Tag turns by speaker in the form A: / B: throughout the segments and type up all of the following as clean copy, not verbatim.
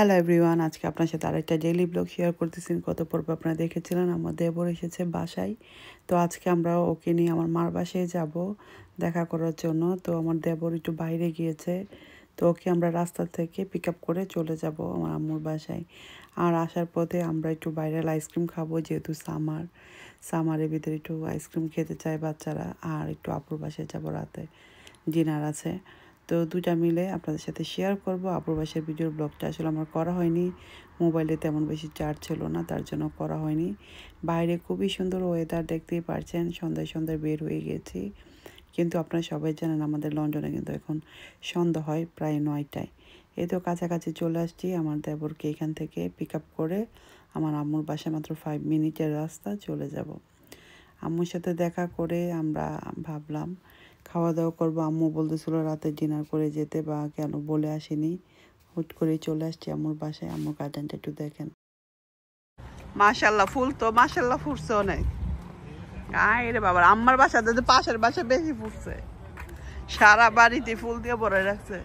A: Hello everyone, আজকে আপনার সাথে আরেকটা ডেইলি ব্লগ শেয়ার করতেছি। গত পর্ব আপনারা দেখেছিলেন আমার দেবর এসেছে বাসায়। তো আজকে আমরা ওকে নিয়ে আমার মার বাসায় যাব দেখা করার জন্য। তো আমার দেবর একটু বাইরে গিয়েছে, তো ওকে আমরা রাস্তা থেকে পিক আপ করে চলে যাব আমার আম্মুর বাসায়। আর আসার পথে আমরা একটু বাইরের আইসক্রিম খাবো, যেহেতু সামারের ভিতরে একটু আইসক্রিম খেতে চায় বাচ্চারা। আর একটু আপুর বাসায় যাব, রাতে ডিনার আছে। তো দুটা মিলে আপনাদের সাথে শেয়ার করব। আপুর বাসার ভিডিওর ব্লগটা আসলে আমার করা হয়নি, মোবাইলে তেমন বেশি চার্জ ছিল না, তার জন্য করা হয়নি। বাইরে খুবই সুন্দর ওয়েদার, দেখতেই পারছেন। সন্ধ্যায় বের হয়ে গেছি, কিন্তু আপনারা সবাই জানেন আমাদের লন্ডনে কিন্তু এখন সন্ধ্যা হয় প্রায় 9টায়। এই তো কাছাকাছি চলে আসছি। আমার দেবরকে এখান থেকে পিক আপ করে আমার আম্মুর বাসায় মাত্র 5 মিনিটের রাস্তা, চলে যাব। আম্মুর সাথে দেখা করে আমরা ভাবলাম খাওয়া দাওয়া করবো। আম্মু বলতেছিল রাতে ডিনার করে যেতে, বা কেন বলে আসেনি, হুট করে চলে আসছি আম্মুর বাসায়। আম্মুর গার্ডেনটা একটু দেখেন। মাশাআল্লাহ, ফুল তো মাশাআল্লাহ ফুটছে অনেক। রে বাবা, আম্মার বাসাতে তো পাশের বাসা বেশি ফুটছে, সারা বাড়িতে ফুল দিয়ে ভরে রাখছে।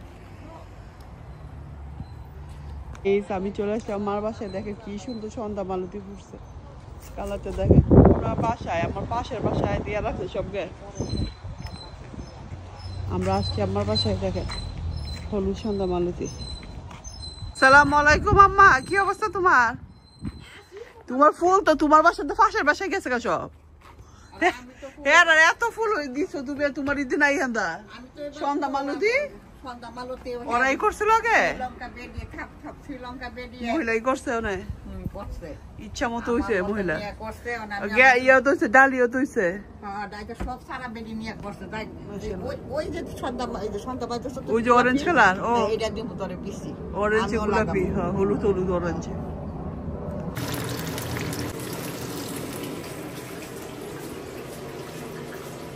A: এই আমি চলে আসছি আমার বাসায়, দেখে কি সুন্দর সন্ধ্যা মালতি ফুটছে। কালাতে দেখেন পুরো বাসায়, আমার পাশের বাসায় দিয়ে রাখছে সবকে। আমরা আসছি আমার বাসায়, দেখেন হলুদ সন্ধ্যা মালতি। সালাম আলাইকুম আম্মা, কি অবস্থা তোমার? তোমার ফুল তো তোমার বাসাতে পাশের বাসায় গেছে গা সব। এত ফুল দিছো তুমি, তোমার ইদি নাই হান্দা সন্ধ্যা মালতি ওরাই করছিল আগে, মহিলাই করছে অনেক ইচ্ছা মতো হইছে। মহিলা ইয়া তো হইছে, ডালিও তো হইছে। ওই যে অরেঞ্জ কালার, ও অরেঞ্জ গোলাপি, হলুদ হলুদ অরেঞ্জ।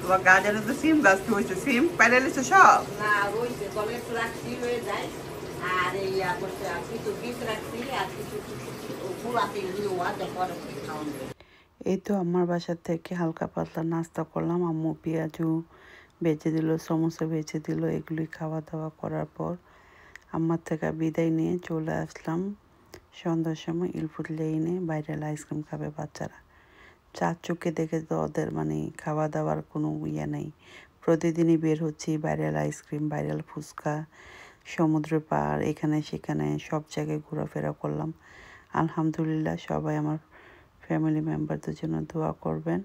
A: তোমার গার্ডেনে তো সিম গাছ হয়েছে, সিম পাইলে লিখছো সব? না, রইছে তলে রাখছি হয়ে যায়। আর এই করতে আছে তো বীজ রাখছি, আর কিছু ফুলাতে দিওয়া দেখো খাওয়াবে। এই তো আমার বাসা থেকে হালকা পাতলা নাস্তা করলাম। আম্মু পেঁয়াজু বেঁচে দিল, সমোসা বেঁচে দিল। এগুলি খাওয়া দাওয়া করার পর আম্মার থেকে বিদায় নিয়ে চলে আসলাম সন্ধ্যার সময় ইলফুড লেইনে। ভাইরাল আইসক্রিম খাবে বাচ্চারা। চার চোখে দেখে তো ওদের খাওয়া দাওয়ার কোনো ইয়ে নেই। প্রতিদিনই বের হচ্ছি, ভাইরাল আইসক্রিম, ভাইরাল ফুচকা, সমুদ্র পাড়, এখানে সেখানে সব জায়গায় ঘোরাফেরা করলাম। আলহামদুলিল্লাহ, সবাই আমার ফ্যামিলি মেম্বারদের জন্য দোয়া করবেন।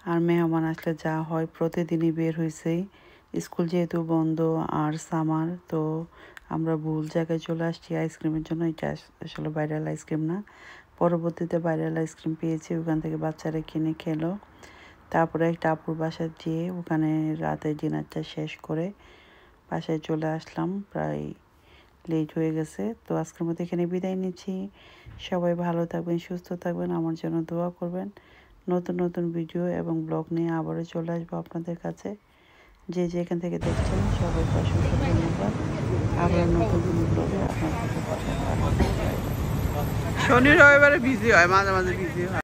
A: আর মেহমান আসলে যা হয়, প্রতিদিনই বের হয়েছে। স্কুল যেহেতু বন্ধ আর সামার, তো আমরা ভুল জায়গায় চলে আসছি আইসক্রিমের জন্য। এটা আসলে ভাইরাল আইসক্রিম না। পরবর্তীতে ভাইরাল আইসক্রিম পেয়েছি, ওখান থেকে বাচ্চারা কিনে খেলো। তারপরে একটা আপুর বাসায় যেয়ে ওখানে রাতের ডিনারটা শেষ করে বাসায় চলে আসলাম। প্রায় লেট হয়ে গেছে। তো আজকের মতো এখানে বিদায় নিচ্ছি। সবাই ভালো থাকবেন, সুস্থ থাকবেন, আমার জন্য দোয়া করবেন। নতুন নতুন ভিডিও এবং ব্লগ নিয়ে আবারও চলে আসবো আপনাদের কাছে। যে যেখান থেকে দেখছেন সবাইকে অসংখ্য ধন্যবাদ। আবার নতুন ব্লগে আপনাদের কাছে। শনি রবিবারে বিজি হয়, মাঝে মাঝে বিজি হয়।